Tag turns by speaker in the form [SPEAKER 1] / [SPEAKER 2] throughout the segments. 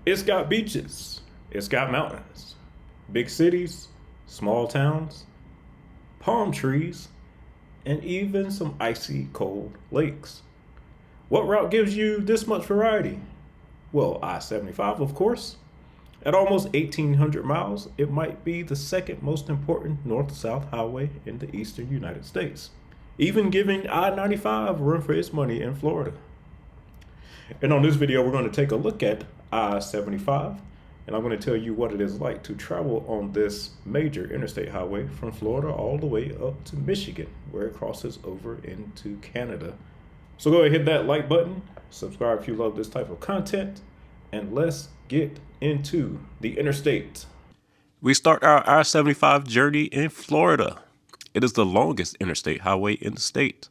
[SPEAKER 1] It's got beaches, it's got mountains, big cities, small towns, palm trees, and even some icy cold lakes. What route gives you this much variety? Well, I 75, of course. At almost 1,800 miles, it might be the second most important north south highway in the eastern United States, even giving I 95 a run for its money in Florida. And on this video, we're going to take a look at I 75, and I'm going to tell you what it is like to travel on this major interstate highway from Florida all the way up to Michigan, where it crosses over into Canada. So go ahead and hit that like button, subscribe if you love this type of content, and let's get into the interstate. We start our I 75 journey in Florida. It is the longest interstate highway in the state.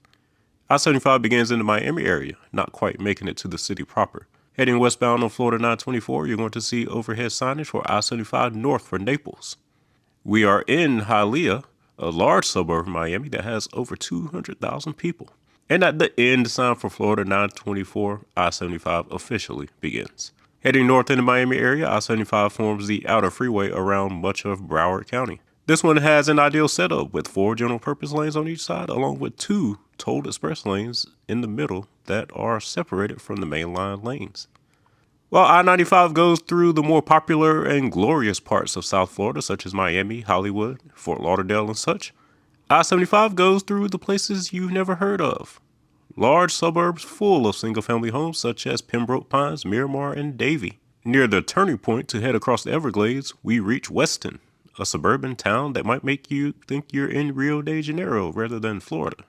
[SPEAKER 1] I-75 begins in the Miami area, not quite making it to the city proper. Heading westbound on Florida 924, you're going to see overhead signage for I-75 north for Naples. We are in Hialeah, a large suburb of Miami that has over 200,000 people. And at the end sign for Florida 924, I-75 officially begins. Heading north in the Miami area, I-75 forms the outer freeway around much of Broward County. This one has an ideal setup with 4 general purpose lanes on each side, along with 2 tolled express lanes in the middle that are separated from the mainline lanes. While I-95 goes through the more popular and glorious parts of South Florida, such as Miami, Hollywood, Fort Lauderdale, and such, I-75 goes through the places you've never heard of. Large suburbs full of single-family homes such as Pembroke Pines, Miramar, and Davie. Near the turning point to head across the Everglades, we reach Weston, a suburban town that might make you think you're in Rio de Janeiro rather than Florida.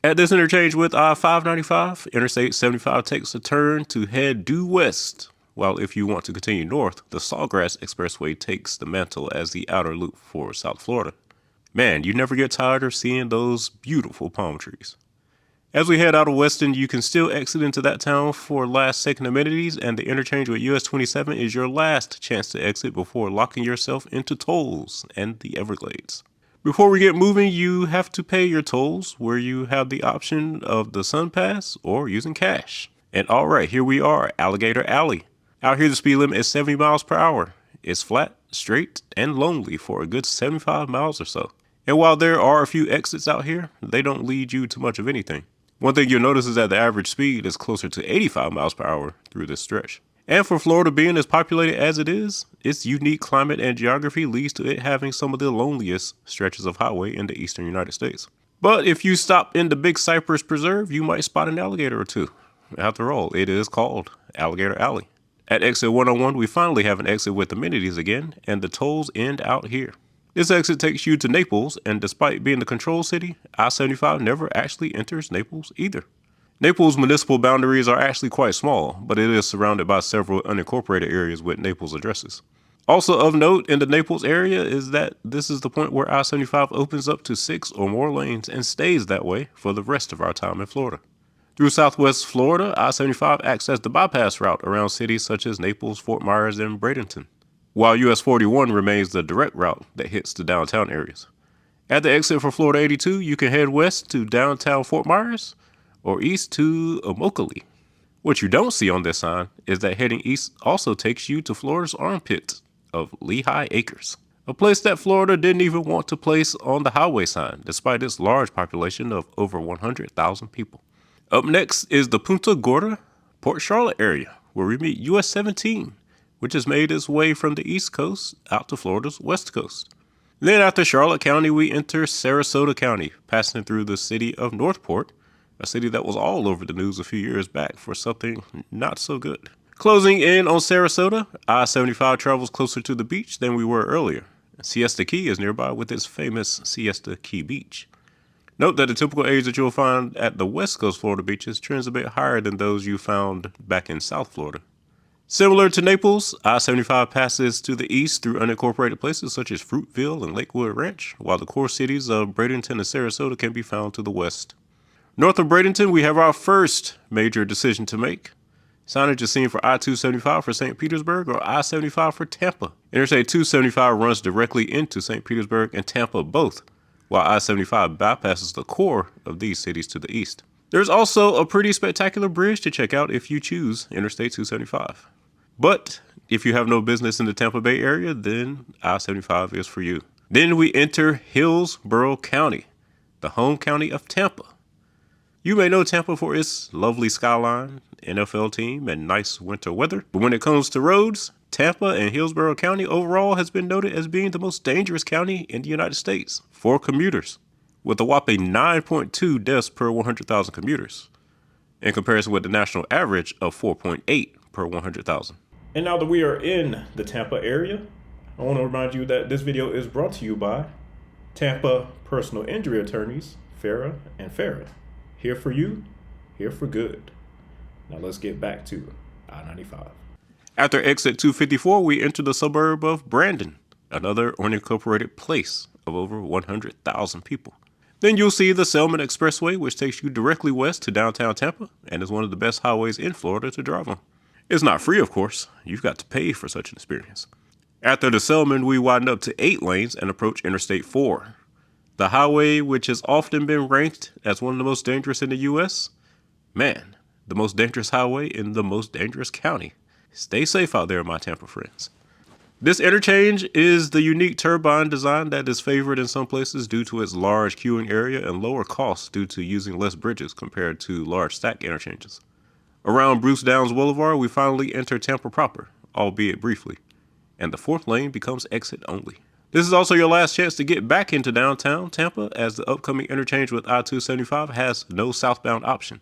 [SPEAKER 1] At this interchange with I-595, Interstate 75 takes a turn to head due west, while if you want to continue north, the Sawgrass Expressway takes the mantle as the outer loop for South Florida. Man, you never get tired of seeing those beautiful palm trees. As we head out of Weston, you can still exit into that town for last-second amenities, and the interchange with US 27 is your last chance to exit before locking yourself into tolls and the Everglades. Before we get moving, you have to pay your tolls, where you have the option of the Sun Pass or using cash. And alright, here we are, Alligator Alley. Out here the speed limit is 70 miles per hour. It's flat, straight, and lonely for a good 75 miles or so. And while there are a few exits out here, they don't lead you to much of anything. One thing you'll notice is that the average speed is closer to 85 miles per hour through this stretch. And for Florida being as populated as it is, its unique climate and geography leads to it having some of the loneliest stretches of highway in the eastern United States. But if you stop in the Big Cypress Preserve, you might spot an alligator or two. After all, it is called Alligator Alley. At exit 101, we finally have an exit with amenities again, and the tolls end out here. This exit takes you to Naples, and despite being the control city, I-75 never actually enters Naples either. Naples' municipal boundaries are actually quite small, but it is surrounded by several unincorporated areas with Naples addresses. Also of note in the Naples area is that this is the point where I-75 opens up to 6 or more lanes and stays that way for the rest of our time in Florida. Through southwest Florida, I-75 acts as the bypass route around cities such as Naples, Fort Myers, and Bradenton, while US 41 remains the direct route that hits the downtown areas. At the exit for Florida 82, you can head west to downtown Fort Myers or east to Immokalee. What you don't see on this sign is that heading east also takes you to Florida's armpit of Lehigh Acres, a place that Florida didn't even want to place on the highway sign despite its large population of over 100,000 people. Up next is the Punta Gorda, Port Charlotte area, where we meet US 17, which has made its way from the East Coast out to Florida's West Coast. Then after Charlotte County, we enter Sarasota County, passing through the city of Northport, a city that was all over the news a few years back for something not so good. Closing in on Sarasota, I-75 travels closer to the beach than we were earlier. Siesta Key is nearby with its famous Siesta Key Beach. Note that the typical age that you'll find at the West Coast Florida beaches trends a bit higher than those you found back in South Florida. Similar to Naples, I-75 passes to the east through unincorporated places such as Fruitville and Lakewood Ranch, while the core cities of Bradenton and Sarasota can be found to the west. North of Bradenton, we have our first major decision to make. Signage is seen for I-275 for St. Petersburg or I-75 for Tampa. Interstate 275 runs directly into St. Petersburg and Tampa both, while I-75 bypasses the core of these cities to the east. There's also a pretty spectacular bridge to check out if you choose Interstate 275. But
[SPEAKER 2] if you have no business in the Tampa Bay area, then I-75 is for you. Then we enter Hillsborough County, the home county of Tampa. You may know Tampa for its lovely skyline, NFL team, and nice winter weather. But when it comes to roads, Tampa and Hillsborough County overall has been noted as being the most dangerous county in the United States for commuters, with a whopping 9.2 deaths per 100,000 commuters, in comparison with the national average of 4.8 per 100,000.
[SPEAKER 1] And now that we are in the Tampa area, I want to remind you that this video is brought to you by Tampa personal injury attorneys, Farah and Farah. Here for you, here for good. Now let's get back to I-95.
[SPEAKER 2] After exit 254, we enter the suburb of Brandon, another unincorporated place of over 100,000 people. Then you'll see the Selman Expressway, which takes you directly west to downtown Tampa and is one of the best highways in Florida to drive on. It's not free, of course. You've got to pay for such an experience. After the Selman, we widen up to 8 lanes and approach Interstate 4. The highway, which has often been ranked as one of the most dangerous in the U.S., man, the most dangerous highway in the most dangerous county. Stay safe out there, my Tampa friends. This interchange is the unique turbine design that is favored in some places due to its large queuing area and lower costs due to using less bridges compared to large stack interchanges. Around Bruce Downs Boulevard, we finally enter Tampa proper, albeit briefly, and the 4th lane becomes exit only. This is also your last chance to get back into downtown Tampa, as the upcoming interchange with I-275 has no southbound option.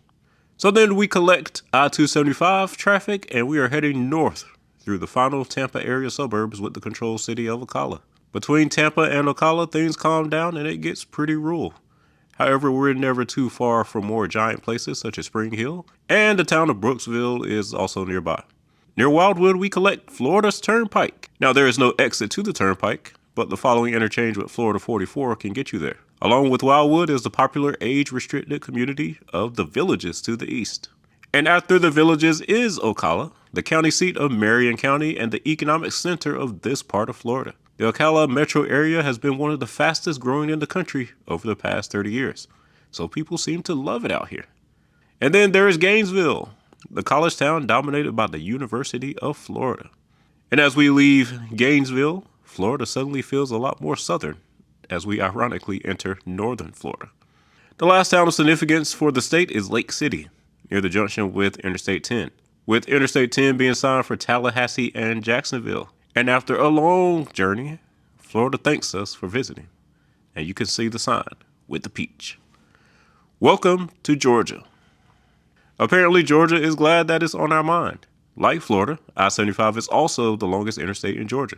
[SPEAKER 2] So then we collect I-275 traffic and we are heading north through the final Tampa area suburbs with the controlled city of Ocala. Between Tampa and Ocala, things calm down and it gets pretty rural. However, we're never too far from more giant places such as Spring Hill, and the town of Brooksville is also nearby. Near Wildwood, we collect Florida's Turnpike. Now, there is no exit to the Turnpike, but the following interchange with Florida 44 can get you there. Along with Wildwood is the popular age-restricted community of the Villages to the east. And after the Villages is Ocala, the county seat of Marion County and the economic center of this part of Florida. The Ocala metro area has been one of the fastest growing in the country over the past 30 years, so people seem to love it out here. And then there is Gainesville, the college town dominated by the University of Florida. And as we leave Gainesville, Florida suddenly feels a lot more southern as we ironically enter northern Florida. The last town of significance for the state is Lake City, near the junction with Interstate 10, with Interstate 10 being signed for Tallahassee and Jacksonville. And after a long journey, Florida thanks us for visiting. And you can see the sign with the peach. Welcome to Georgia. Apparently, Georgia is glad that it's on our mind. Like Florida, I-75 is also the longest interstate in Georgia.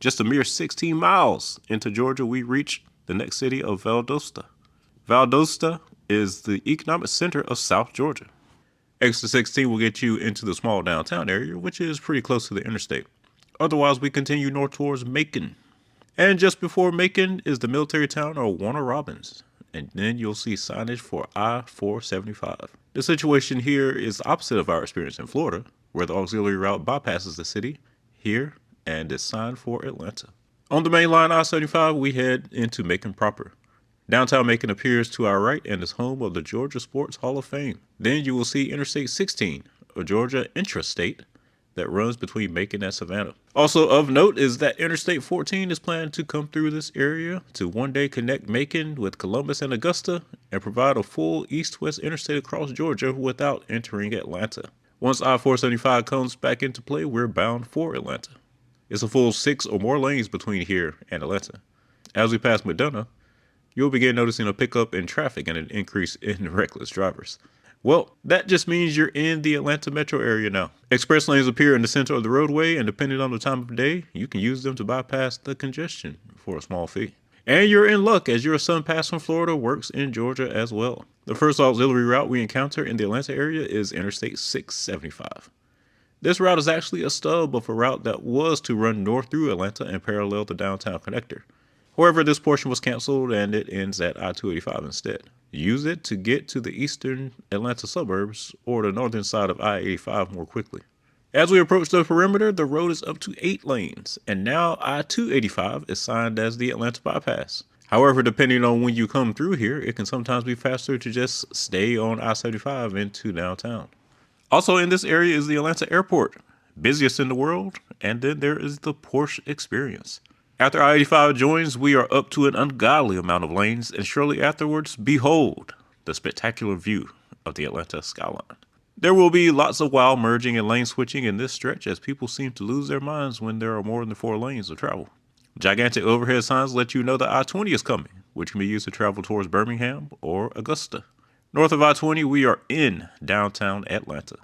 [SPEAKER 2] Just a mere 16 miles into Georgia, we reach the next city of Valdosta. Valdosta is the economic center of South Georgia. Exit 16 will get you into the small downtown area, which is pretty close to the interstate. Otherwise, we continue north towards Macon. And just before Macon is the military town of Warner Robins. And then you'll see signage for I-475. The situation here is opposite of our experience in Florida, where the auxiliary route bypasses the city here and is signed for Atlanta. On the main line I-75, we head into Macon proper. Downtown Macon appears to our right and is home of the Georgia Sports Hall of Fame. Then you will see Interstate 16, a Georgia intrastate that runs between Macon and Savannah. Also of note is that Interstate 14 is planned to come through this area to one day connect Macon with Columbus and Augusta and provide a full east-west interstate across Georgia without entering Atlanta. Once I-475 comes back into play, we're bound for Atlanta. It's a full 6 or more lanes between here and Atlanta. As we pass Medina, you'll begin noticing a pickup in traffic and an increase in reckless drivers. Well, that just means you're in the Atlanta metro area now. Express lanes appear in the center of the roadway, and depending on the time of day, you can use them to bypass the congestion for a small fee. And you're in luck, as your Sun Pass from Florida works in Georgia as well. The first auxiliary route we encounter in the Atlanta area is Interstate 675. This route is actually a stub of a route that was to run north through Atlanta and parallel the downtown connector. However, this portion was canceled and it ends at I-285 instead. Use it to get to the eastern Atlanta suburbs or the northern side of I-85 more quickly. As we approach the perimeter, the road is up to 8 lanes, and now I-285 is signed as the Atlanta bypass. However, depending on when you come through here, it can sometimes be faster to just stay on I-75 into downtown. Also in this area is the Atlanta airport. busiest in the world, and then there is the Porsche experience. After I-85 joins, we are up to an ungodly amount of lanes, and shortly afterwards, behold the spectacular view of the Atlanta skyline. There will be lots of wild merging and lane switching in this stretch as people seem to lose their minds when there are more than 4 lanes of travel. Gigantic overhead signs let you know that I-20 is coming, which can be used to travel towards Birmingham or Augusta. North of I-20, we are in downtown Atlanta.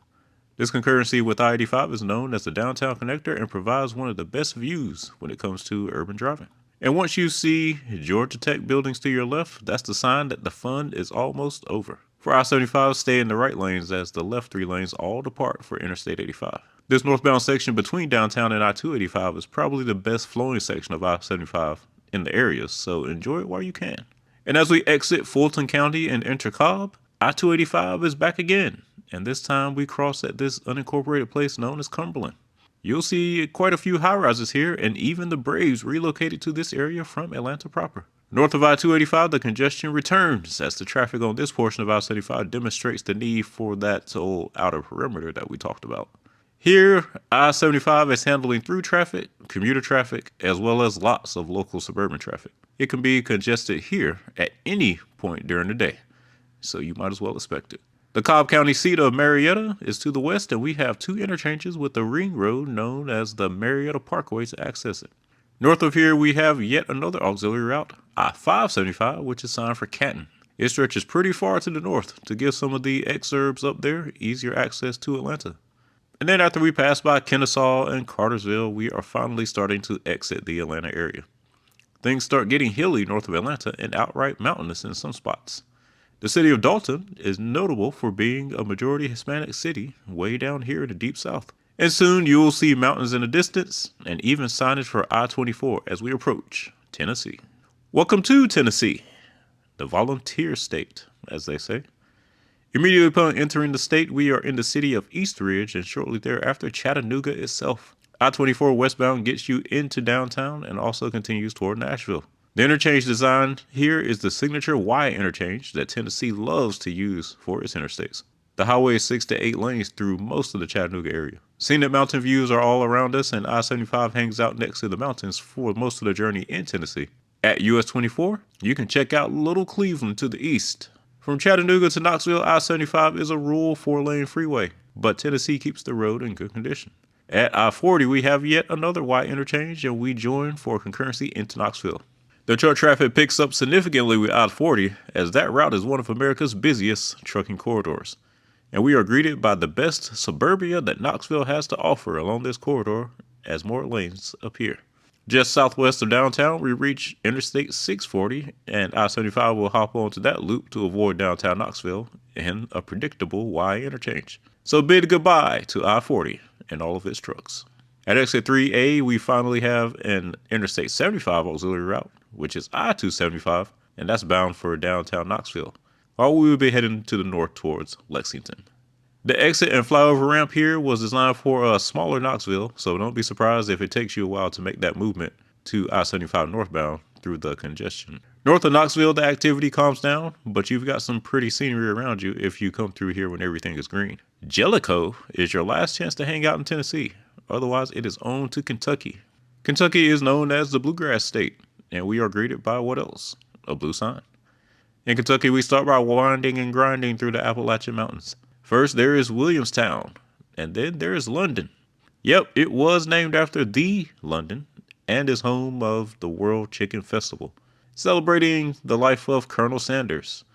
[SPEAKER 2] This concurrency with I-85 is known as the Downtown Connector and provides one of the best views when it comes to urban driving. And once you see Georgia Tech buildings to your left, that's the sign that the fun is almost over. For I-75, stay in the right lanes as the left 3 lanes all depart for Interstate 85. This northbound section between downtown and I-285 is probably the best flowing section of I-75 in the area, so enjoy it while you can. And as we exit Fulton County and enter Cobb, I-285 is back again, and this time we cross at this unincorporated place known as Cumberland. You'll see quite a few high-rises here, and even the Braves relocated to this area from Atlanta proper. North of I-285, the congestion returns as the traffic on this portion of I-75 demonstrates the need for that old outer perimeter that we talked about. Here, I-75 is handling through traffic, commuter traffic, as well as lots of local suburban traffic. It can be congested here at any point during the day, so you might as well expect it. The Cobb County seat of Marietta is to the west, and we have 2 interchanges with the ring road known as the Marietta Parkway to access it. North of here, we have yet another auxiliary route, I-575, which is signed for Canton. It stretches pretty far to the north to give some of the exurbs up there easier access to Atlanta. And then after we pass by Kennesaw and Cartersville, we are finally starting to exit the Atlanta area. Things start getting hilly north of Atlanta and outright mountainous in some spots. The city of Dalton is notable for being a majority Hispanic city way down here in the deep south. And soon you will see mountains in the distance and even signage for I-24 as we approach Tennessee. Welcome to Tennessee, the volunteer state, as they say. Immediately upon entering the state, we are in the city of East Ridge and shortly thereafter Chattanooga itself. I-24 westbound gets you into downtown and also continues toward Nashville. The interchange design here is the signature Y interchange that Tennessee loves to use for its interstates. The highway is 6 to 8 lanes through most of the Chattanooga area. Scenic mountain views are all around us, and I-75 hangs out next to the mountains for most of the journey in Tennessee. At US 24, you can check out Little Cleveland to the east. From Chattanooga to Knoxville, I-75 is a rural 4-lane freeway, but Tennessee keeps the road in good condition. At I-40, we have yet another Y interchange, and we join for concurrency into Knoxville. The truck traffic picks up significantly with I-40, as that route is one of America's busiest trucking corridors. And we are greeted by the best suburbia that Knoxville has to offer along this corridor as more lanes appear. Just southwest of downtown, we reach Interstate 640, and I-75 will hop onto that loop to avoid downtown Knoxville in a predictable Y interchange. So bid goodbye to I-40 and all of its trucks. At exit 3A, we finally have an Interstate 75 auxiliary route, which is I-275, and that's bound for downtown Knoxville, while we will be heading to the north towards Lexington. The exit and flyover ramp here was designed for a smaller Knoxville, so don't be surprised if it takes you a while to make that movement to I-75 northbound through the congestion. North of Knoxville, the activity calms down, but you've got some pretty scenery around you if you come through here when everything is green. Jellicoe is your last chance to hang out in Tennessee. Otherwise, it is on to Kentucky. Kentucky is known as the Bluegrass State, and we are greeted by what else? A blue sign. In Kentucky, we start by winding and grinding through the Appalachian Mountains. First, there is Williamstown, and then there is London. Yep, it was named after the London, and is home of the World Chicken Festival, celebrating the life of Colonel Sanders.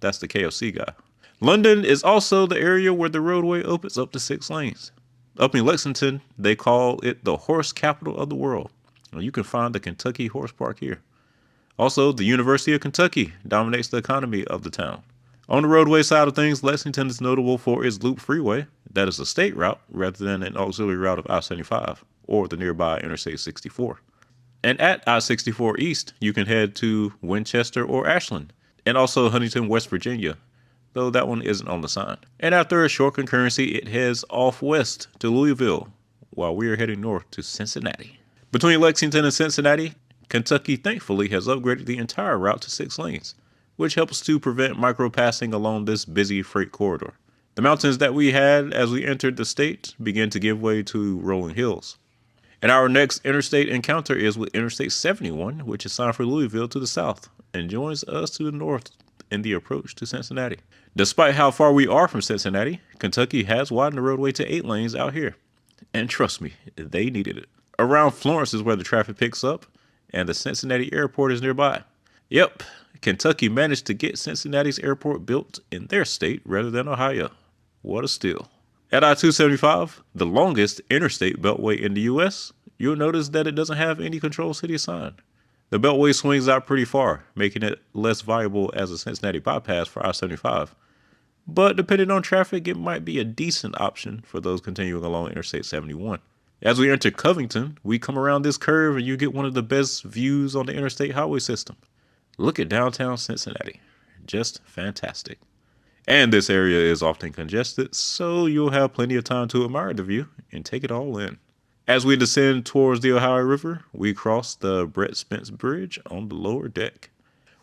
[SPEAKER 2] That's the KFC guy. London is also the area where the roadway opens up to 6 lanes. Up in Lexington, they call it the horse capital of the world. You can find the Kentucky Horse Park here. Also, the University of Kentucky dominates the economy of the town. On the roadway side of things, Lexington is notable for its loop freeway. That is a state route rather than an auxiliary route of I-75 or the nearby Interstate 64. And at I-64 East, you can head to Winchester or Ashland, and also Huntington, West Virginia, though that one isn't on the sign. And after a short concurrency, it heads off west to Louisville, while we are heading north to Cincinnati. Between Lexington and Cincinnati, Kentucky thankfully has upgraded the entire route to 6 lanes, which helps to prevent micro-passing along this busy freight corridor. The mountains that we had as we entered the state began to give way to rolling hills. And our next interstate encounter is with Interstate 71, which is signed for Louisville to the south and joins us to the north in the approach to Cincinnati. Despite how far we are from Cincinnati, Kentucky has widened the roadway to 8 lanes out here. And trust me, they needed it. Around Florence is where the traffic picks up, and the Cincinnati airport is nearby. Yep, Kentucky managed to get Cincinnati's airport built in their state rather than Ohio. What a steal. At I-275, the longest interstate beltway in the U.S., you'll notice that it doesn't have any control city sign. The beltway swings out pretty far, making it less viable as a Cincinnati bypass for I-75. But depending on traffic, it might be a decent option for those continuing along Interstate 71. As we enter Covington, we come around this curve and you get one of the best views on the interstate highway system. Look at downtown Cincinnati. Just fantastic. And this area is often congested, so you'll have plenty of time to admire the view and take it all in. As we descend towards the Ohio River, we cross the Brett Spence Bridge on the lower deck.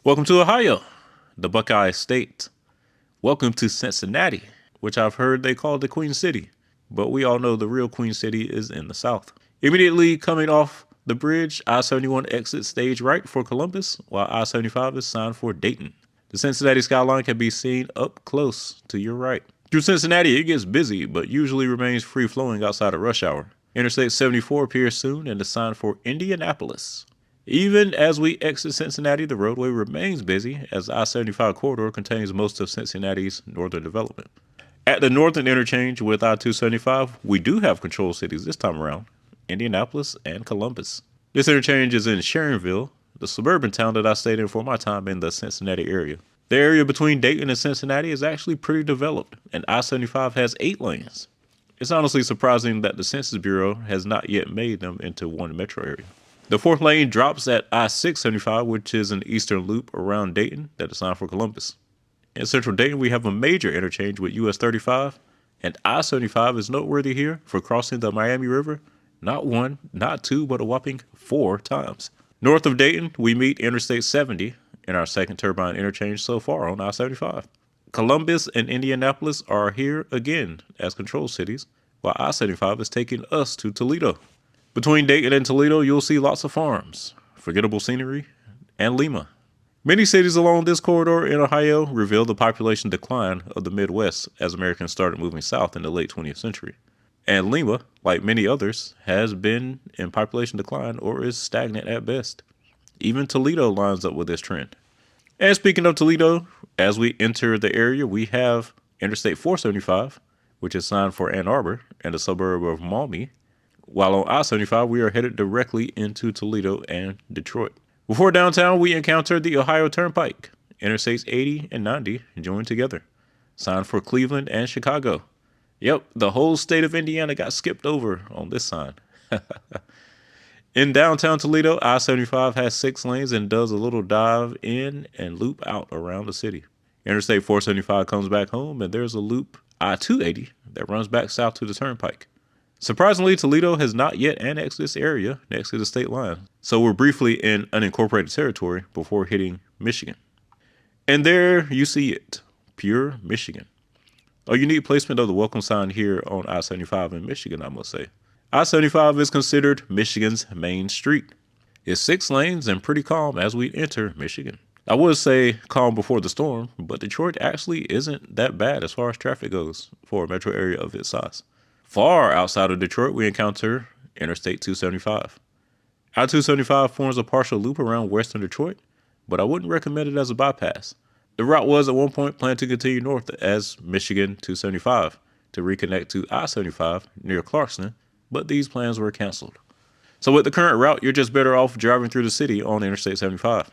[SPEAKER 2] Welcome to Ohio, the Buckeye State. Welcome to Cincinnati, which I've heard they call the Queen City, but we all know the real Queen City is in the south. Immediately coming off the bridge, I-71 exits stage right for Columbus, while I-75 is signed for Dayton. The Cincinnati skyline can be seen up close to your right. Through Cincinnati, it gets busy, but usually remains free-flowing outside of rush hour. Interstate 74 appears soon and is signed for Indianapolis. Even as we exit Cincinnati, the roadway remains busy as the I-75 corridor contains most of Cincinnati's northern development. At the northern interchange with I-275, we do have control cities this time around, Indianapolis and Columbus. This interchange is in Sharonville, the suburban town that I stayed in for my time in the Cincinnati area. The area between Dayton and Cincinnati is actually pretty developed, and I-75 has 8 lanes. It's honestly surprising that the Census Bureau has not yet made them into one metro area. The 4th lane drops at I-675, which is an eastern loop around Dayton that is signed for Columbus. In central Dayton, we have a major interchange with US 35, and I-75 is noteworthy here for crossing the Miami River not 1, not 2, but a whopping 4 times. North of Dayton, we meet Interstate 70 in our second turbine interchange so far on I-75. Columbus and Indianapolis are here again as control cities, while I-75 is taking us to Toledo. Between Dayton and Toledo, you'll see lots of farms, forgettable scenery, and Lima. Many cities along this corridor in Ohio reveal the population decline of the Midwest as Americans started moving south in the late 20th century. And Lima, like many others, has been in population decline or is stagnant at best. Even Toledo lines up with this trend. And speaking of Toledo, as we enter the area, we have Interstate 475, which is signed for Ann Arbor and the suburb of Maumee, while on I-75, we are headed directly into Toledo and Detroit. Before downtown, we encounter the Ohio Turnpike. Interstates 80 and 90 join together, signed for Cleveland and Chicago. Yep, the whole state of Indiana got skipped over on this sign. In downtown Toledo, I-75 has 6 lanes and does a little dive in and loop out around the city. Interstate 475 comes back home, and there's a loop I-280 that runs back south to the Turnpike. Surprisingly, Toledo has not yet annexed this area next to the state line, so we're briefly in unincorporated territory before hitting Michigan. And there you see it, pure Michigan. A unique placement of the welcome sign here on I-75 in Michigan, I must say. I-75 is considered Michigan's main street. It's 6 lanes and pretty calm as we enter Michigan. I would say calm before the storm, but Detroit actually isn't that bad as far as traffic goes for a metro area of its size. Far outside of Detroit, we encounter Interstate 275. I-275 forms a partial loop around western Detroit, but I wouldn't recommend it as a bypass. The route was at one point planned to continue north as Michigan 275 to reconnect to I-75 near Clarkston, but these plans were canceled. So with the current route, you're just better off driving through the city on Interstate 75.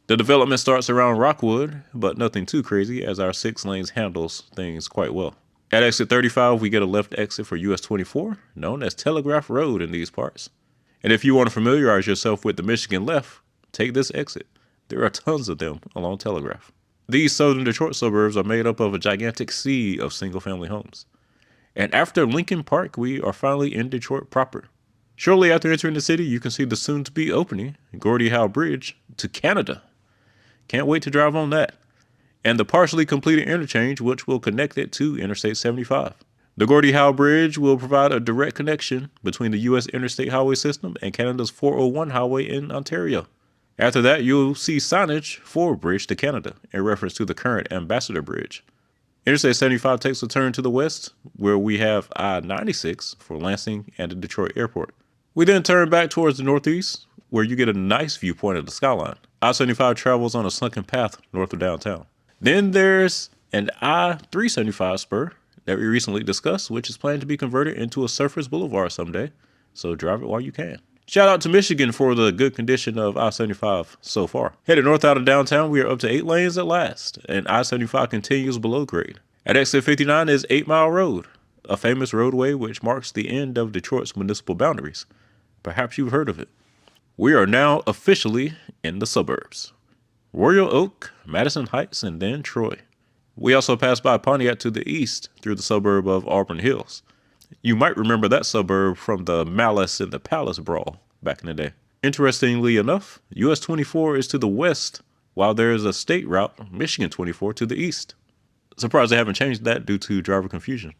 [SPEAKER 2] The development starts around Rockwood, but nothing too crazy as our 6 lanes handles things quite well. At exit 35, we get a left exit for US 24, known as Telegraph Road in these parts. And if you want to familiarize yourself with the Michigan left, take this exit. There are tons of them along Telegraph. These southern Detroit suburbs are made up of a gigantic sea of single-family homes. And after Lincoln Park, we are finally in Detroit proper. Shortly after entering the city, you can see the soon-to-be opening Gordie Howe Bridge to Canada. Can't wait to drive on that. and the partially completed interchange which will connect it to Interstate 75. The Gordie Howe Bridge will provide a direct connection between the U.S. interstate highway system and Canada's 401 highway in Ontario. After that, you'll see signage for Bridge to Canada in reference to the current Ambassador Bridge. Interstate 75 takes a turn to the west, where we have I-96 for Lansing and the Detroit Airport. We then turn back towards the northeast, where you get a nice viewpoint of the skyline. I-75 travels on a sunken path north of downtown. Then there's an I-375 spur that we recently discussed, which is planned to be converted into a surface boulevard someday, so drive it while you can. Shout out to Michigan for the good condition of I-75 so far. Headed north out of downtown, we are up to 8 lanes at last, and I-75 continues below grade. At exit 59 is 8 Mile Road, a famous roadway which marks the end of Detroit's municipal boundaries. Perhaps you've heard of it. We are now officially in the suburbs. Royal Oak, Madison Heights, and then Troy. We also pass by Pontiac to the east through the suburb of Auburn Hills. You might remember that suburb from the Malice in the Palace brawl back in the day. Interestingly enough, US 24 is to the west, while there is a state route, Michigan 24, to the east. Surprised they haven't changed that due to driver confusion.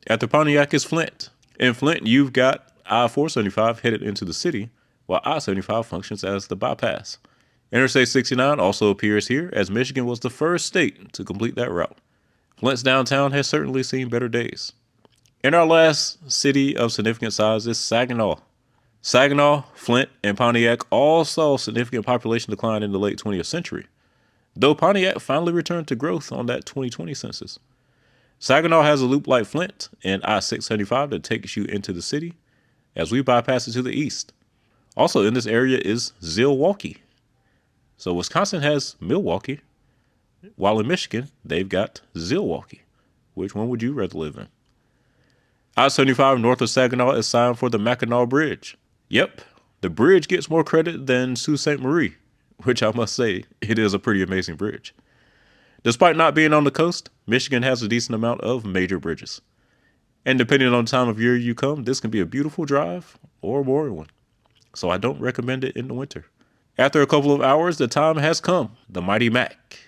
[SPEAKER 2] After Pontiac is Flint. In Flint, you've got I-475 headed into the city, while I-75 functions as the bypass. Interstate 69 also appears here, as Michigan was the first state to complete that route. Flint's downtown has certainly seen better days. And our last city of significant size is Saginaw. Saginaw, Flint, and Pontiac all saw significant population decline in the late 20th century, though Pontiac finally returned to growth on that 2020 census. Saginaw has a loop like Flint and I-675 that takes you into the city as we bypass it to the east. Also in this area is Zilwaukee. So Wisconsin has Milwaukee, while in Michigan, they've got Zilwaukee. Which one would you rather live in? I-75 north of Saginaw is signed for the Mackinac Bridge. Yep, the bridge gets more credit than Sault Ste. Marie, which I must say, it is a pretty amazing bridge. Despite not being on the coast, Michigan has a decent amount of major bridges. And depending on the time of year you come, this can be a beautiful drive or a boring one. So I don't recommend it in the winter. After a couple of hours, the time has come, the mighty Mac.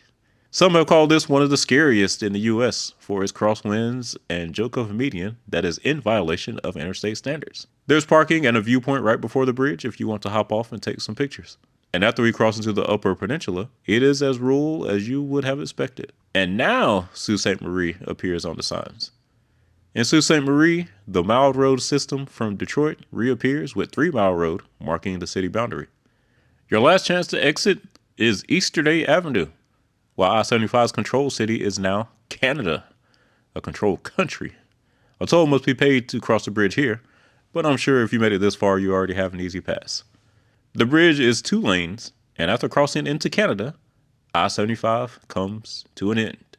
[SPEAKER 2] Some have called this one of the scariest in the U.S. for its crosswinds and joke of a median that is in violation of interstate standards. There's parking and a viewpoint right before the bridge if you want to hop off and take some pictures. And after we cross into the upper peninsula, it is as rural as you would have expected. And now Sault Ste. Marie appears on the signs. In Sault Ste. Marie, the Mile Road system from Detroit reappears with 3 Mile Road marking the city boundary. Your last chance to exit is Easterday Avenue, while I-75's control city is now Canada, a controlled country. A toll must be paid to cross the bridge here, but I'm sure if you made it this far, you already have an easy pass. The bridge is 2 lanes, and after crossing into Canada, I-75 comes to an end.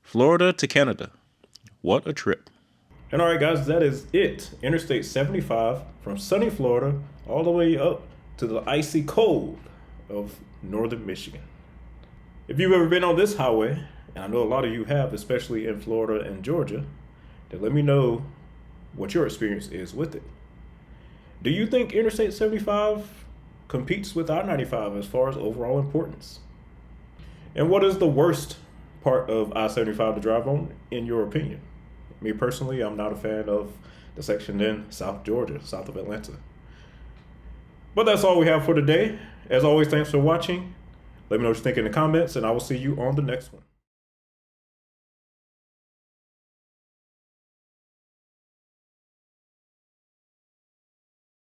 [SPEAKER 2] Florida to Canada. What a trip.
[SPEAKER 1] And all right, guys, that is it. Interstate 75 from sunny Florida all the way up to the icy cold of northern Michigan. If you've ever been on this highway, and I know a lot of you have, especially in Florida and Georgia, then let me know what your experience is with it. Do you think Interstate 75 competes with I-95 as far as overall importance? And what is the worst part of I-75 to drive on, in your opinion? Me personally, I'm not a fan of the section in South Georgia, south of Atlanta. But that's all we have for today. As always, thanks for watching. Let me know what you think in the comments, and I will see you on the next one.